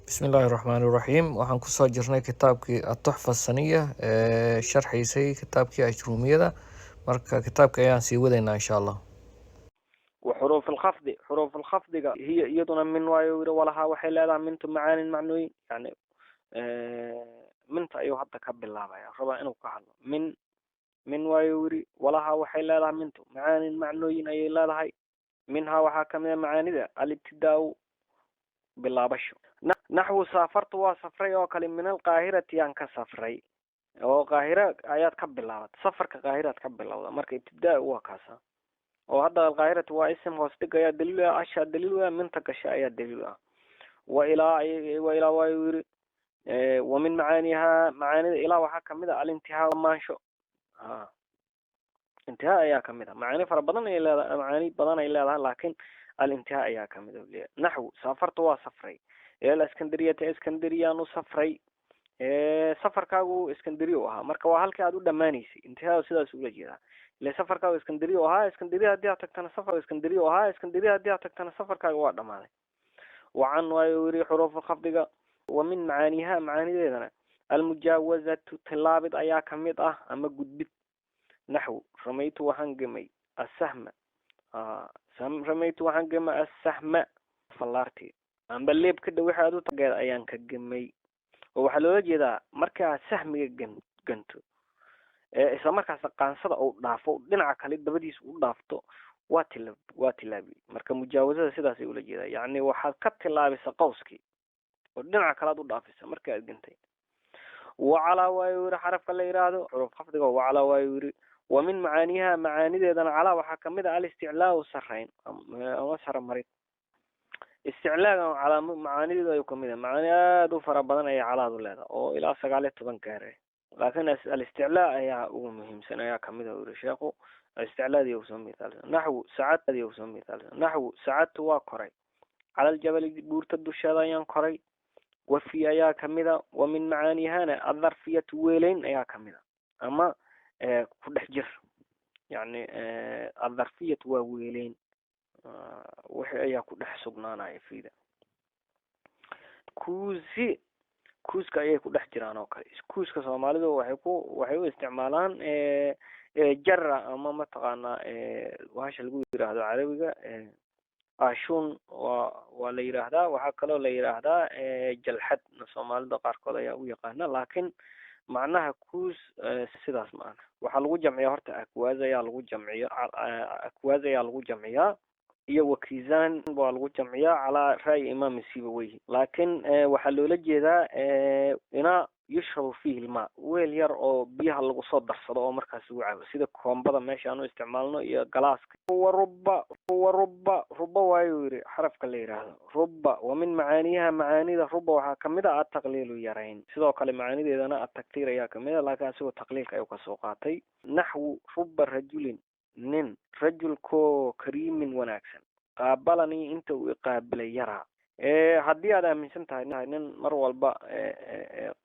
Bismillaahi Raxmaani Raxiim. Waxaan kusoo jirnay kitaabkii Atuxfa Saniya ee sharxiisay kitaabkii Ajruumiyada. Marka kitaabka ayaan sii wadaynaa insha Allah. وحروف الخفض حروف الخفض هي iyaduna min waayo yiri walaha waxay leedahay mintu macaanin macnooyin yani minta ayuu hadda ka bilaabaya rabaa inuu ka hadlo min waayo yiri walaha waxay leedahay mintu macaanin macnooyin ayay leedahay minha waxaa kamid macaanida al-ibtidaa bilaabasho naxwu saafartu waa safray oo kale min al-qaahirati aan ka safray oo qaahira ayaad ka bilaabat safarka qaahiraad ka bilawda marka ibtidaa waa kaasa oo hadda al-qaahiratu waa ism hoos dhigaya daliil ah asha daliil ah minta gasha ayaa daliil ah wa ilaa waa yiri wa min macaaniha macaanida ilaa waxaa kamid ah al-intihaa maansho intihaa ayaa kamid ah macaani fara badan ay leedahay macaani badan ay leedahay laakiin al-intihaa ayaa kamid ah naxwu saafartu waa safray ila iskandariya iskandariyaanu safray safarkaagu iskandariyo ahaa marka waa halkii aad u dhamaanaysay intihaa sidaas ula jeedaa ile safarkaagu iskandariyo ahaa iskandariya haddii aad tagtana safar iskandariyo ahaa iskandariya haddii aad tagtana safarkaaga waa dhamaaday wacan waayo yiri xuruufu khafdiga wa min macaaniha macaanideedana almujaawazatu tilaabid ayaa kamid ah ama gudbid naxwu ramaytu waxaan gemay asahma ramaytu waxaan gemay asahma fallaarti amba leeb ka dhow waxaad u tageed ayaan ka gemay oo waxaa loola jeedaa markaa sahmiga ganto isla markaas qaansada uu dhaafo dhinaca kale dabadiisa u dhaafto waa tilaabi marka mujaawazada sidaas ay ula jeedaa yacni waxaad ka tilaabisa qowskii oo dhinaca kale aad u dhaafisa marka aad gantay wacalaa waayo yiri xarafka la yiraahdo xuruuf khafdiga wacalaa waayo yiri wa min macaaniha macaanideedana calaa waxaa kamid ah al-isticlaa sarayn ama saramarid isticlaaga calaa macaanideedu ayuu kamid ah macaani aada u fara badan ayay calaadu leedahay oo ilaa 19 gaaray laakiin al-isticlaa ayaa ugu muhiimsan ayaa kamid ah yiri sheekhu isticlaadii uu soo miisaalay naxwu saacadii uu soo miisaalay naxwu saacadtu waa koray cala al-jabal buurta dusheeda ayaan koray wafi ayaa kamid ah wa min macaanihana ad-dharfiyatu weelayn ayaa kamid ah ama ku dhex jir yani ad-dharfiyatu waa weelayn wixii ayaa ku dhex sugnaanaya fiida kuuska ayay ku dhex jiraan oo kale kuuska Soomaalidu waxay u isticmaalaan jarra ama mataqaana waxa lagu yiraahdo carabiga ashun waa la yiraahdaa waxa kale oo la yiraahdaa jalxad Soomaalida qaarkood ayaa u yaqaana laakiin macnaha kuus sidaas ma aha waxa lagu jamciyaa horta akwaaz ayaa lagu jamciyaa iyo wakiizan waa lagu jamciyaa calaa ra'yi imaam Sibawayhi laakiin waxa loola jeedaa ina yushrabu fihi alma weel yar oo biyaha lagu soo darsado oo markaas lagu cabo sida koombada meesha aanu isticmaalno iyo galaaska rubba waayo yiri xarafka la yiraahdo rubba wa min macaaniha macaanida rubba waxaa kamid ah taqliilu yarayn sidoo kale macaanideedana at-taktiir ayaa kamid ah laakiin asagoo taqliilka ayuu ka soo qaatay naxwu rubba rajulin nin rajulko kariimin wanaagsan qaabalani inta uu qaabilay yaraa haddii aad aaminsan tahay nin mar walba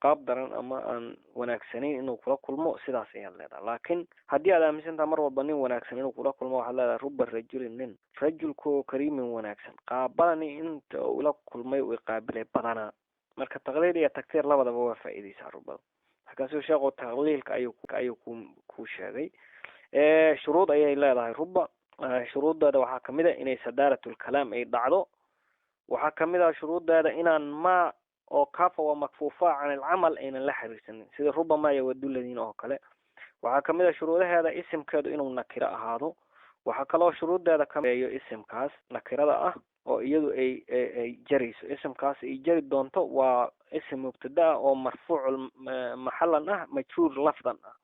qaab daran ama aan wanaagsanayn inuu kula kulmo sidaas ayaad leedahay laakiin haddii aad aaminsan tahay mar walba nin wanaagsan inuu kula kulmo waxaad leedahay rubba rajulin nin rajulko kariimin wanaagsan qaabalani inta uu la kulmay uu qaabilay badana marka taqliil iyo taktiir labadaba waa faa'iideysaa rubada halkaasuu sheekhu taqliilka ayuu ku sheegay shuruud ayay leedahay rubba shuruudeeda waxaa kamid ah inay sadaaratul kalaam ay dhacdo waxaa kamid ah shuruudeeda inaan ma oo kafa wa makfuufa can al-amal aynan la xiriirsanin sida rubba ma yawaduladiin oo kale waxaa kamid ah shuruudaheeda isimkeedu inuu nakiro ahaado waxaa kaloo shuruudeeda kameeyo isimkaas nakirada ah oo iyadu ay jarayso isimkaas ay jari doonto waa isim mubtada oo marfuuc maxallan ah majruur lafdan ah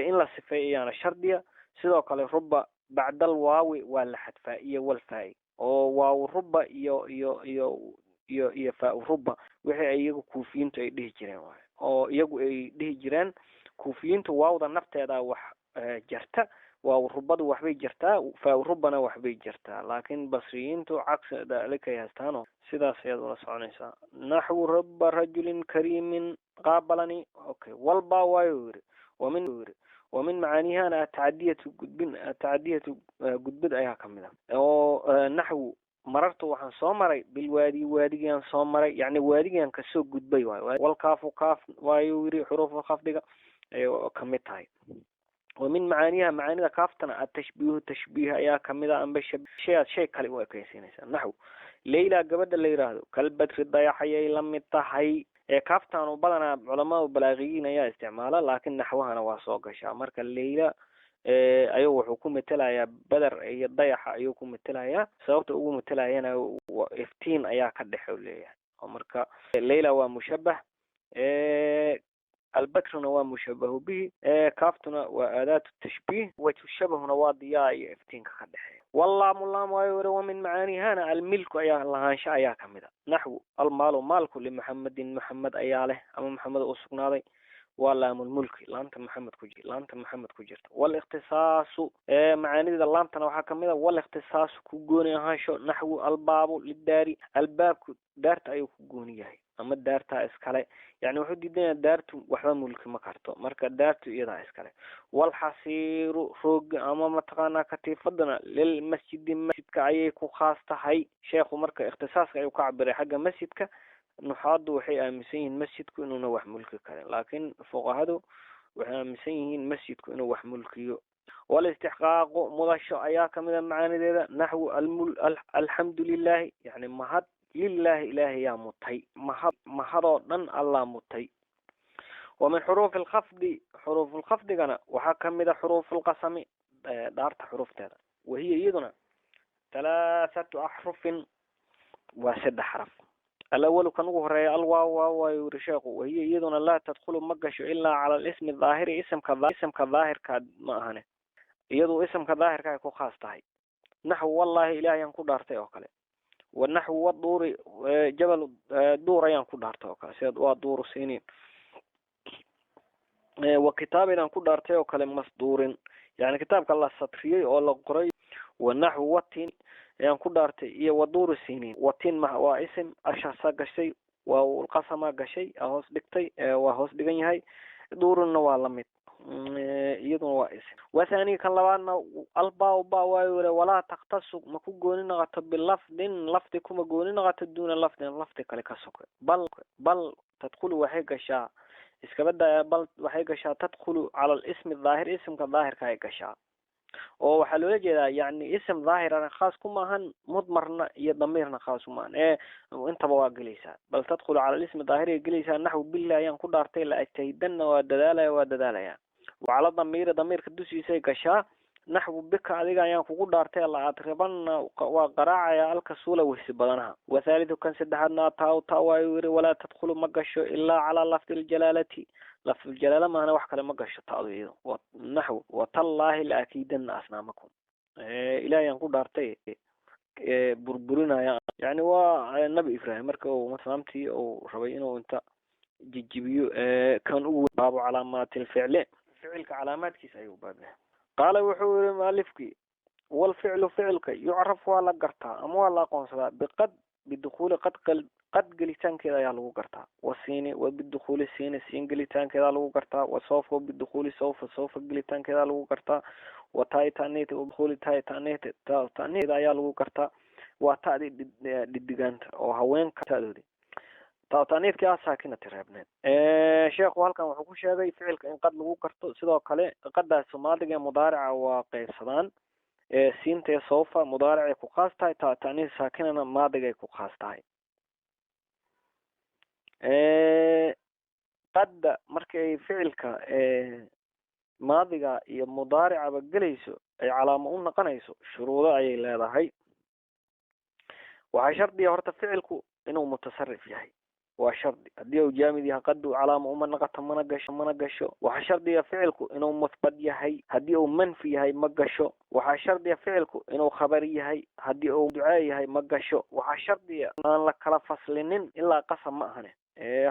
in la sifeeyaana shardiya sidoo kale rubba bacda al-waawi waa la xadfaa iyo walfaa'i oo waaw rubba iyo faa rubba wixii ay iyagu kuufiyiintu ay dhihi jireen oo iyagu ay dhihi jireen kuufiyiintu waawda nafteeda wax jarta waaw rubbadu waxbay jartaa faa rubbana waxbay jartaa laakiin basriyiintu cagsi dalika yastaano sidaas ayaad ula soconaysaa naxwu rubba rajulin kariimin qaabalani okay walba waayo yiri ومن معانيها التعدية قدبد أيها كمذا نحو marartu waxaan soo maray bilwaadi waadigaan soo maray yani waadigaan kasoo gudbay waay walkaafu kaaf waayu yiri xuruufu khafdiga ayuu kamid tahay ومن معانيها معاني كافتنا التشبيه تشبيه أيا كمدا أم شيء كلي وكيسين نحو ليلى قبل الليلة كالبدر الضياحي لم يتحي كافتنا وبلنا علماء بلاغيين يا استعمالا لكن نحوها نواسوق شامرك الليلة أيوه حكومة تلايا بدر أي الضياحة أيوه حكومة تلايا سوت أقوم تلايا أنا وإفتين أيا كده حوليه أمرك الليلة ومشبه البكر هو مشبه به كافتنا وأداة التشبيه وتشبه نواضيا افتين كخدحه والله ملام ومن معاني هنا الملك أيها الله انشاء أيها كمدا نحو المال مالك لمحمد محمد أياله أما محمد أسقناضي ولام الملك لانت محمد كجرت والاختصاص معاني ذا لانت نوحا كمدا والاختصاص كجوني هاشو نحو الباب للداري الباب دارت أيو كجوني هاي ama daarta iskale yani wuxuu diidanyaa daartu waxba mulki ma karto marka daartu iyada iskale wal hasiru roog ama mataqaana katiifadana lil masjidka ayay ku khaas tahay sheekhu marka ikhtisaaska ayuu ka cabiray xagga masjidka nuxaadu waxay aaminsan yihiin masjidku inuu wax mulki karo laakiin fuqahadu waxay aaminsan yihiin masjidku inuu wax mulkiyo wal istihqaaq mudasho ayaa kamida macaanideeda nahwu alhamdulillah yani mahad لله إلهي يا مطي ما هذا دن الله مطي ومن حروف الخفض كان وحكم إذا حروف القسم دارت حروف ترى وهي يدنا 3 أحرف و6 حرف الأول كان وهري الواو ويرشاق وهي يدنا لا تدخل مقش إلا على الاسم الظاهر اسم كظاهر ما هنا يدو اسم كظاهر كايكو خاص تاعي نحو والله إلهي ينقو دارتي وكله والنحو والدور جبل دور ينقو دارتي وكله سيد ودور سنين وكتابنا نقول دارتي وكله مصدور يعني كتابك الله سطريه ولا قري والنحو والتين يعني نقول دارتي هي ودور السنين والتين ما هو اسم أشخاص قشي والقسم قشي أهوس دكتي وهوس دقني هاي دور النوالمت يدون واسم وثاني كان لوانا الباء باء ولا تختص ما كجونين غت باللفظ لفظ كم جونين غت دون لفظ كلكسك بل تدخل وحيك شاء إسكبدا بل وحيك شاء تدخل على الاسم الظاهر اسم كظاهر كهيك شاء أو حلو جدا يعني اسم ظاهر خاص كما هن مضمرنا يضميرنا خاص كمان وانت بواقليسا بل تدخل على الاسم الظاهر يقليسا نحو بالله ينقل دارتي لا اجتهدن وددالا يا وعلى ضمير كدوسي سي كشا نحو بك عليك ينقل دارتي لا أتربن وقراع يا الكسولة وسبلنها وثالث كان سدحنا تاو ولا تدخل مقش إلا على لفظ الجلالة لفظ الجلالة ما أنا وحكى لما قش تعويض نحو وتالله لأكيدن أصنامكم إلى ينقل دارتي بربرنا يعني والنبي إبراهيم مركو مثلامتي أو ربينا وأنت جيبيو كان أول باب علامات الفعل فعلك علامات كيس أيوة بابه قال وحور مالفكي والفعل فعلك يعرف ولا قرطا أما ولا قنصلا بدخول قد قلتان كذا يالو قرطا والسين وبالدخول السين قلتان كذا يالو قرطا وصوف وبالدخول صوف قلتان كذا يالو قرطا وتاي تانيت وبدخول تاي تانيت كذا يالو قرطا وتاء ددغانت أو هوين كتادودي تانيت كا ساكنة ترابنين شيخ halkan wuxuu ku sheegay ficilka in qad lagu karto sidoo kale qadaas Soomaaliga mudaarica waa qeybsadaan siinta sawfa mudaarica ku khaas tahay taaniis saakinana maadiga ku khaas tahay qad markay ficilka maadiga iyo mudaarica ba galayso ay calaamo u noqonayso shuruudo ay leedahay waxa shardi horta ficilku inuu mutasarrif yahay وشرط هديه جامد قد علامة ومنقطة منقشو وحشرط فعلك إنه مثبت يهي هديه منفي هاي مقشو وحشرط فعلك إنه خبري هاي هديه دعاء هاي مقشو وحشرط أن لك فصلين إلا قسم مأهنه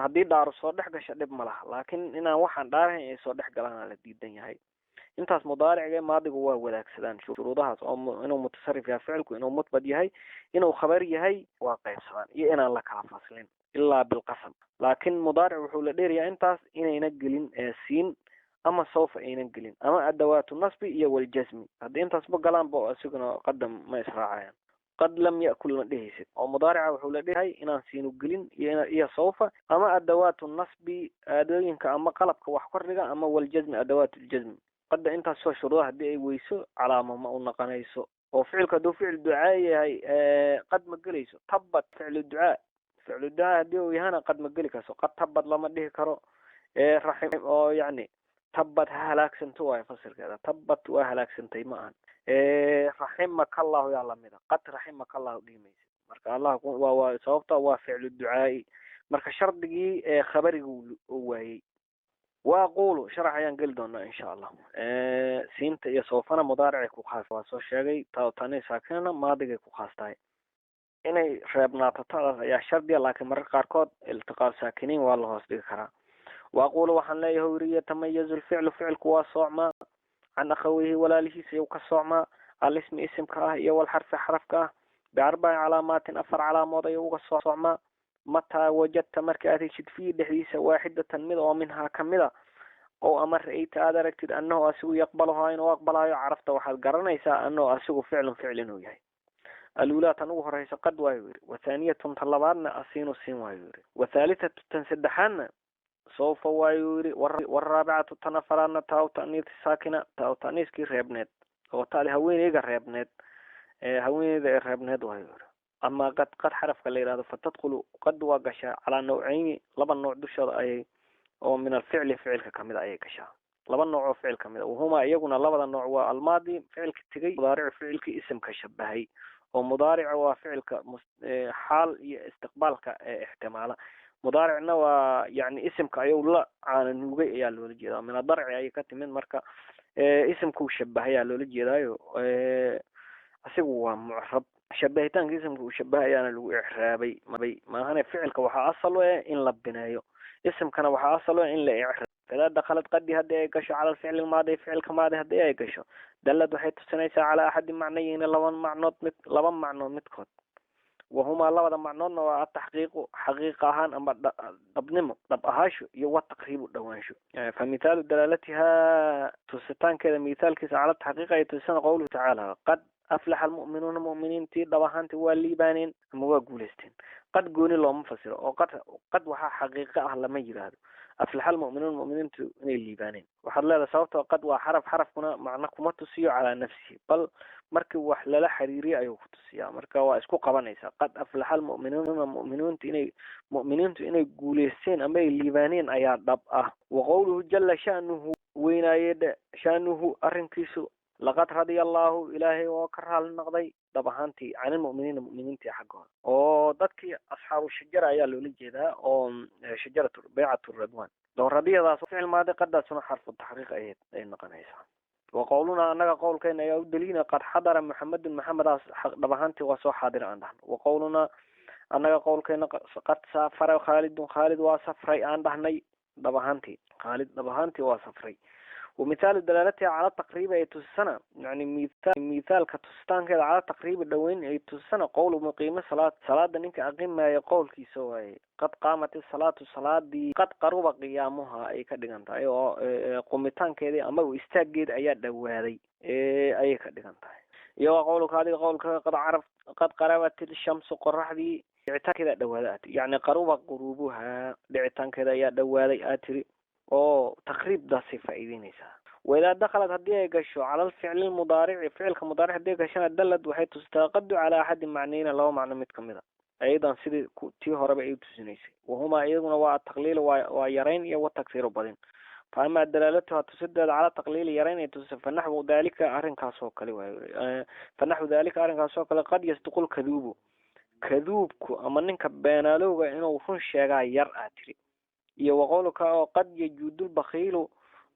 هدي دار صدح قش دب ملح لكن إنا وحن داره صدح قلنا لدي الدنيا هاي انتاس مضارع ماضي هو وذاك سدان شروطها إنه متصرف يا فعلك إنه مثبت يهي إنه خبري هاي واقع سدان إنا لك فصلين إلا بالقسم لكن مضارع وحول ديريا انتاس إنا ينقلين سين أما سوف ينقلين أما أدوات النصب إيا والجزم هذا انتاس بقلان بو أسيقنا قدم ما يسرعين qad lam yakul ma dhehaysid oo mudaarica wuxuu la dhehay inaan siinu gelin iyo sawfa ama adawaatu nasbi aadooyinka ama qalabka wax kordhiga ama waljazmi adawaatu ljazmi qadda intaas soo shuruuda haddii ay weyso calaamo ma u noqonayso oo ficilka hadduu ficil ducaa yahay qad ma gelayso tabbat ficlu ducaa haddii uu yahana qad ma geli karso qad tabbat lama dhihi karo raxim oo yacni tabbat ha halaagsanto waayo fasilkeeda tabbat waa halaagsantay ma ahan raximaka allahu yaa lamida qad raximaka allahu dhihimaysa marka allah waa sababta waa ficlu ducaai marka shardigii khabariga uu waayey واقول شرح ayaan geli doonaa insha Allah siinta iyo soofana mudaaric ku khaas waa soo sheegay taani saakana maadiga ku khaastaay inay reebnaato taas ayaa shardiya laakiin mararka qaarkood iltiqaa saakiniin waa la hoos dhigi karaa واقول waxaan leeyahay wariya tamayiz الفعل فعلku waa soocma can akhawihi walaalihiisa uu ka soocma al-ism ismka iyo wal harf xarafka بأربع علامات أفر علامات أيوة صعمة متى وجدت مركز في دحيسة واحدة من ومنها كمدة أو أمر رأيت هذا ركتد أنه أسوء يقبلها إن وأقبلها عرفت واحد قرنيسا أنه أسوء فعل وياي الأولى تنوه رئيس قد وايوري وثانية طلبان أسين السين وايوري وثالثة تنسدحان سوف وايوري والرابعة تنفران تاو تأنيث ساكنة تاو تأنيث كي ريبنت وتالي هوين إيقا ريبنت هوين إذا ريبنت وايوري أما قد حرف كالإرادة فتدخل قد واقشا على نوعين لبا نوع دشر أي أو من الفعل فعل كامل أي كشا لبا نوع فعل كامل وهما يكون لبا نوع الماضي فعل كتجي مضارع فعل كاسم كشبهي ومضارع وفعل حال استقبال كاحتمال مضارع نوع يعني اسم كأيو لا عن النوجي يا لولجي من الضرع أي كتمن مركا اسم كوشبهي يا لولجي رايو أسيقوا معرب شبهتان اسمك وشبهه أنا لو إعرابي ما هنا فعلك وحا أصله إن لبنايو اسمك أنا وحا أصله إن لا إعراب فإذا دخلت قد هدي يكشو على الفعل الماضي فعل كماضي هدي يكشو دلت وحيث سنيسا على أحد معنيين لبن معنون متكود وهما لبن معنون والتحقيق حقيقة هان أما ضبنمو ضبأهاشو يو التقريب دوانشو يعني فمثال دلالتها تستان كذا مثال كيس على التحقيق يتسان قوله تعالى قد أفلح المؤمنون مؤمنين تي ضبحان تولي بانين مواقولستين قد قوني الله مفسر وقد وحا حقيقة أهلا ما يراد أفلح المؤمنون مؤمنين تولي بانين وحد الله صوته قد وحرف كنا معناكم تسيو على نفسه بل مركب وحلال حريري أيوه تسيا مركب واسكو قبانيسا قد أفلح المؤمنون مؤمنين تولي قولستين أما اللي بانين أيا ضبأه وقوله جل شأنه وين يد شأنه أرنكيسو لقد رضي الله إلهي وكره النقضي ضبحانتي عن المؤمنين تي حقهم ودكي أصحاب الشجرة يا لولجي ذا أو شجرة بيعة الرضوان لو رضي ذا فعل ماضي قد سنة حرف التحقيق أي نقنيسا وقولنا أنك قول كان يودلين قد حضر محمد ضبحانتي وسو حاضر عندنا وقولنا أنك قول كان قد سافر خالد وسافري عندنا ضبحانتي خالد ضبحانتي وسافري ومثال دلالتها على تقريب أي تسنة يعني مثال كتستان كذا على تقريب الدوين أي تسنة قول مقيمة صلاة دنيك أقيم ما يقول كي سوى قد قامت الصلاة دي قد قرب قيامها أي كدغنت أي قمتان كذا أما واستجد أي دواري أي كدغنت يو قولك هذه قولك قد قربت الشمس قرح دي دعتان كذا دوالات يعني قرب قروبها دعتان كذا يا دوالي آتري أو تقريب ده صفة إذنيسا وإذا دخلت هديه قشوا على الفعل المضارع فعل كمضارع هديه قشنا دلت وحيث تستقد على أحد معنيين له معنى متكملة أيضا سيد تيه ربع يتسنيسي وهما أيضا والتقليل ويرين والتكثير بدين فأما دلالتها تسدد على تقليل يرين يتسن فنحو ذلك أرن كاسوك فنحو ذلك أرن كاسوك قد يستقل كذوبك أما ننك بينالوغ إنه فنش يغا يرأى تري iyo waqowlka oo qad yajuudul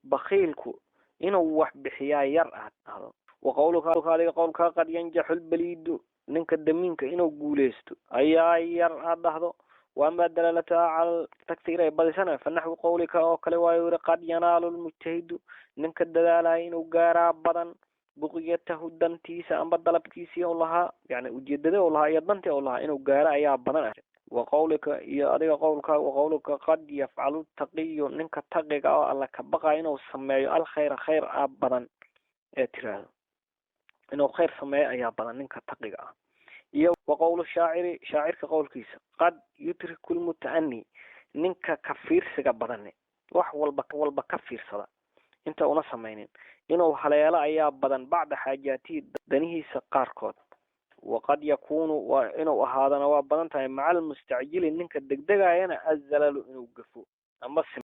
bakhiilku inuu wax bixiyaa yar ahdo waqowlka qowlka qad yanjaxul baliidu ninka damiinka inuu guuleysto ayaa yar ahdo وأما دلالتها على التكثير بدسنا فنحو قولك أو كلا ويقول قد ينال المجتهد نك الدلالة إنه جارا بدن بقيته دنتيسا أم بدل بكيسي الله يعني وجدده الله يدنتي الله إنه جارا يا بدن وقولك يا أدي وقولك قد يفعل التقي نك التقي أو الله كبقى إنه سمع الخير خير أبدا ترى إنه خير سمع يا بدن نك التقي iyo waqowlu shaaciri shaacirka qowlkiisa qad yutriku lmuta'ani ninka ka fiirsiga badane wax walba ka fiirsada inta una samaynin inuu haleelo ayaa badan bacda xaajaatihi danihiisa qaarkood waqad yakuunu waa inuu ahaadana waa badan tahay maca almustacjili ninka degdegayana azalalu inuu gafo ama